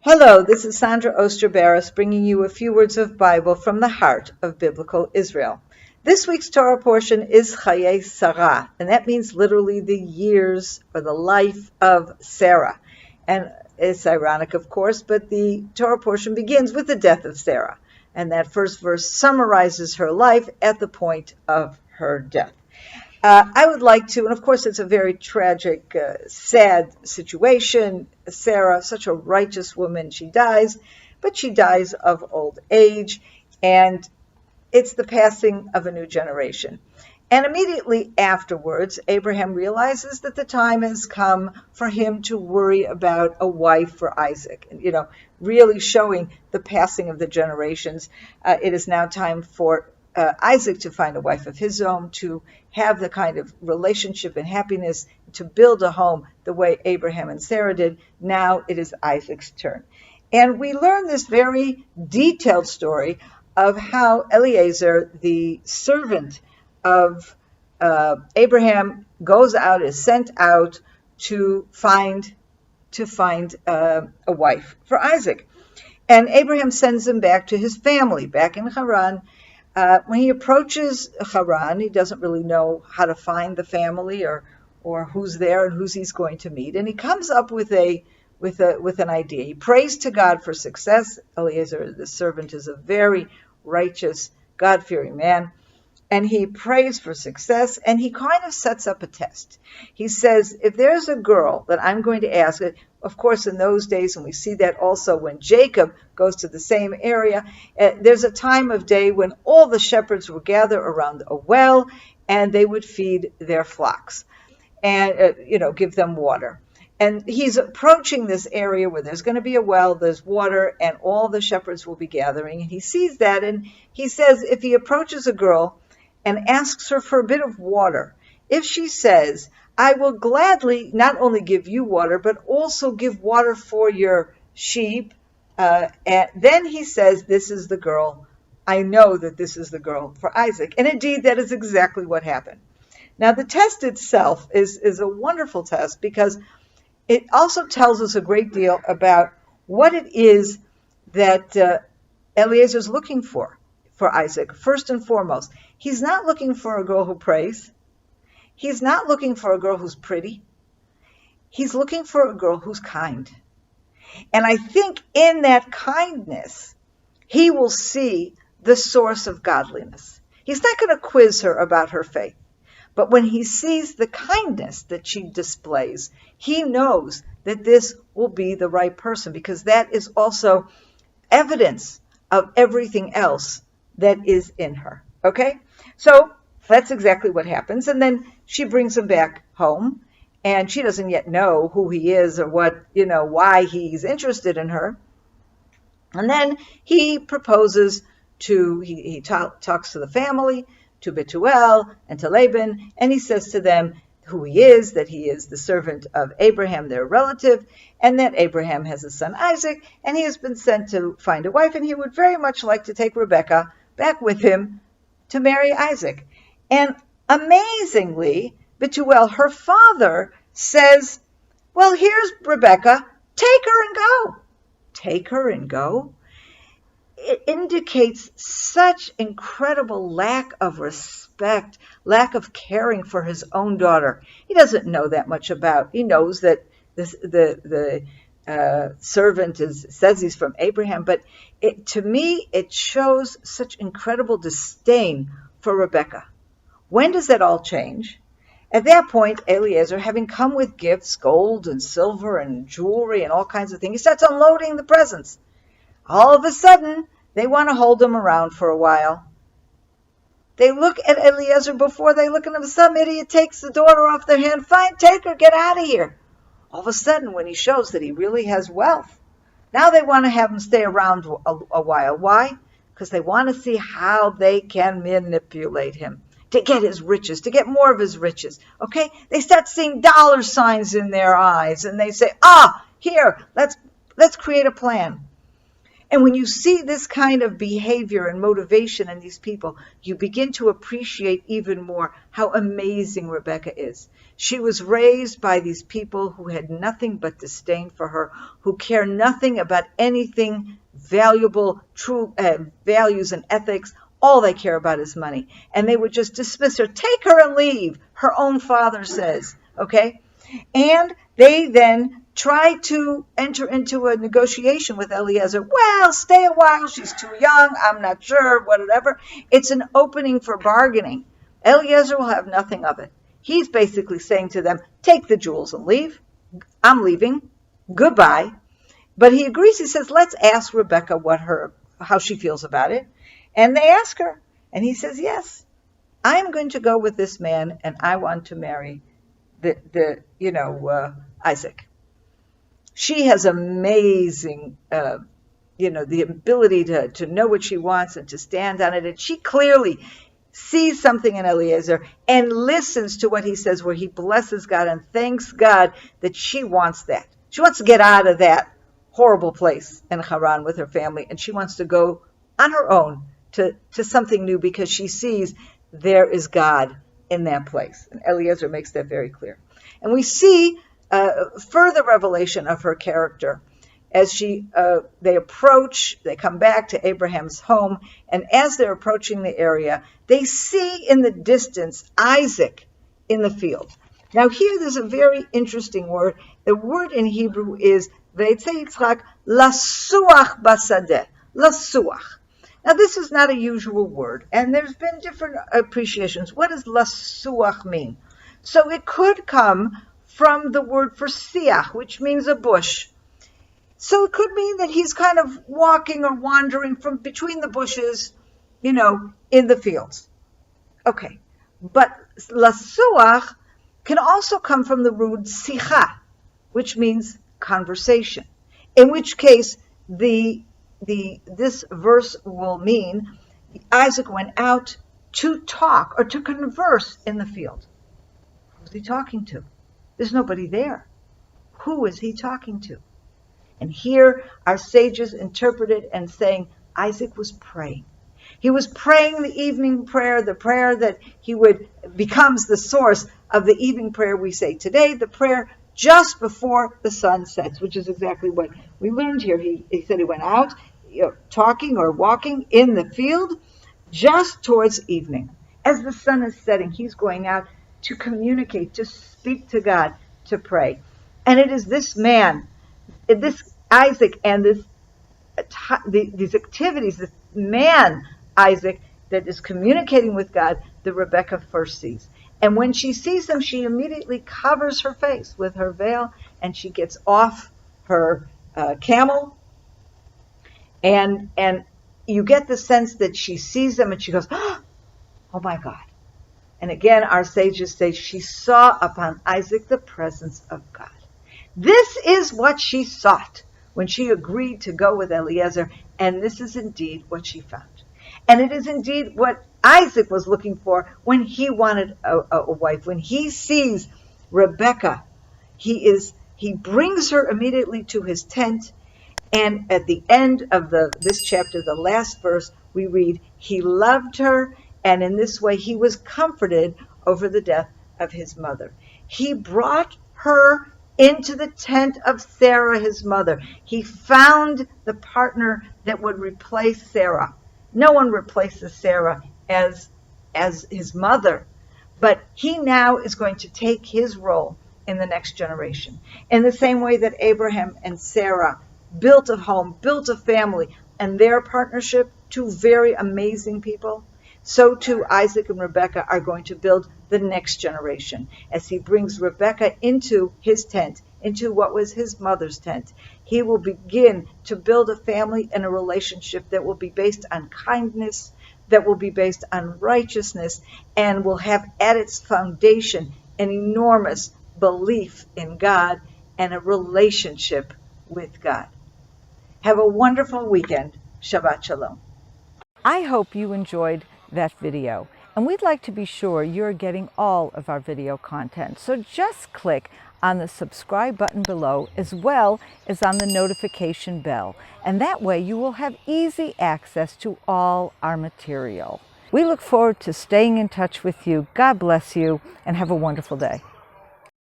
Hello, this is Sondra Oster, Baras, bringing you a few words of Bible from the heart of Biblical Israel. This week's Torah portion is Chayei Sara, and that means literally the years or the life of Sarah. And it's ironic, of course, but the Torah portion begins with the death of Sarah. And that first verse summarizes her life at the point of her death. I would like to, and of course it's a very tragic, sad situation. Sarah, such a righteous woman, she dies, but she dies of old age, and it's the passing of a new generation. And immediately afterwards, Abraham realizes that the time has come for him to worry about a wife for Isaac. Really showing the passing of the generations. It is now time for Isaac to find a wife of his own, to have the kind of relationship and happiness, to build a home the way Abraham and Sarah did. Now it is Isaac's turn. And we learn this very detailed story of how Eliezer, the servant of Abraham, is sent out to find a wife for Isaac. And Abraham sends him back to his family, back in Haran. When he approaches Haran, he doesn't really know how to find the family or who's there and who's he's going to meet. And he comes up with an idea. He prays to God for success. Eliezer, the servant, is a very righteous, God-fearing man. And he prays for success, and he kind of sets up a test. He says, if there's a girl that I'm going to ask, of course, in those days, and we see that also when Jacob goes to the same area, there's a time of day when all the shepherds would gather around a well, and they would feed their flocks and, give them water. And he's approaching this area where there's going to be a well, there's water, and all the shepherds will be gathering. And he sees that, and he says, if he approaches a girl and asks her for a bit of water, if she says, I will gladly not only give you water, but also give water for your sheep, and then he says, this is the girl. I know that this is the girl for Isaac. And indeed, that is exactly what happened. Now, the test itself is a wonderful test because it also tells us a great deal about what it is that Eliezer is looking for Isaac. First and foremost, he's not looking for a girl who prays. He's not looking for a girl who's pretty. He's looking for a girl who's kind. And I think in that kindness, he will see the source of godliness. He's not going to quiz her about her faith. But when he sees the kindness that she displays, he knows that this will be the right person, because that is also evidence of everything else that is in her. Okay? So that's exactly what happens. And then she brings him back home, and she doesn't yet know who he is or why he's interested in her. And then he proposes he talks to the family, to Bethuel and to Laban, and he says to them who he is, that he is the servant of Abraham, their relative, and that Abraham has a son Isaac, and he has been sent to find a wife, and he would very much like to take Rebekah back with him to marry Isaac. And amazingly, Bethuel, her father, says, well, here's Rebekah, take her and go. Take her and go? It indicates such incredible lack of respect, lack of caring for his own daughter. He doesn't know that much about. He knows that the servant says he's from Abraham, but to me it shows such incredible disdain for Rebekah. When does that all change? At that point, Eliezer, having come with gifts, gold and silver and jewelry and all kinds of things, he starts unloading the presents. All of a sudden, they want to hold him around for a while. They look at Eliezer before they look at him. Some idiot takes the daughter off their hand. Fine, take her, get out of here. All of a sudden, when he shows that he really has wealth, now they want to have him stay around a while. Why? Because they want to see how they can manipulate him to get his riches, to get more of his riches. Okay? They start seeing dollar signs in their eyes, and they say, here, let's create a plan. And when you see this kind of behavior and motivation in these people, you begin to appreciate even more how amazing Rebecca is. She was raised by these people who had nothing but disdain for her, who care nothing about anything valuable, true values and ethics. All they care about is money. And they would just dismiss her. Take her and leave, her own father says. Okay? And they then try to enter into a negotiation with Eliezer. Well, stay a while. She's too young. I'm not sure. Whatever. It's an opening for bargaining. Eliezer will have nothing of it. He's basically saying to them, take the jewels and leave. I'm leaving. Goodbye. But he agrees. He says, let's ask Rebecca how she feels about it. And they ask her. And he says, yes, I'm going to go with this man and I want to marry Isaac. She has amazing, the ability to know what she wants and to stand on it. And she clearly sees something in Eliezer and listens to what he says, where he blesses God and thanks God that she wants that. She wants to get out of that horrible place in Haran with her family, and she wants to go on her own to something new because she sees there is God in that place. And Eliezer makes that very clear. And we see further revelation of her character as they come back to Abraham's home, and as they're approaching the area, they see in the distance Isaac in the field. Now here there's a very interesting word. The word in Hebrew is Veitzei Yitzchak lasuach basadeh, lasuach. Now this is not a usual word, and there's been different appreciations. What does lasuach mean? So it could come from the word for siach, which means a bush. So it could mean that he's kind of walking or wandering from between the bushes, in the fields. Okay. But lasuach can also come from the root sicha, which means conversation. In which case, this verse will mean Isaac went out to talk or to converse in the field. Who's he talking to? There's nobody there. Who is he talking to? And here our sages interpret it and saying Isaac was praying. He was praying the evening prayer, the prayer that becomes the source of the evening prayer we say today, the prayer just before the sun sets, which is exactly what we learned here. He said he went out talking or walking in the field just towards evening. As the sun is setting, he's going out to communicate, to speak to God, to pray. And it is this man, this Isaac, and these activities, this man, Isaac, that is communicating with God, that Rebecca first sees. And when she sees him, she immediately covers her face with her veil, and she gets off her camel. And you get the sense that she sees him, and she goes, oh my God. And again, our sages say she saw upon Isaac the presence of God. This is what she sought when she agreed to go with Eliezer, and this is indeed what she found. And it is indeed what Isaac was looking for when he wanted a wife. When he sees Rebecca, he brings her immediately to his tent, and at the end of this chapter, the last verse, we read, he loved her, and in this way he was comforted over the death of his mother. He brought her into the tent of Sarah, his mother. He found the partner that would replace Sarah. No one replaces Sarah as his mother, but he now is going to take his role in the next generation. In the same way that Abraham and Sarah built a home, built a family, and their partnership, two very amazing people, so too Isaac and Rebecca are going to build the next generation. As he brings Rebecca into his tent, into what was his mother's tent, he will begin to build a family and a relationship that will be based on kindness, that will be based on righteousness, and will have at its foundation an enormous belief in God and a relationship with God. Have a wonderful weekend. Shabbat Shalom. I hope you enjoyed that video, and we'd like to be sure you're getting all of our video content. So just click on the subscribe button below, as well as on the notification bell. And that way you will have easy access to all our material. We look forward to staying in touch with you. God bless you and have a wonderful day.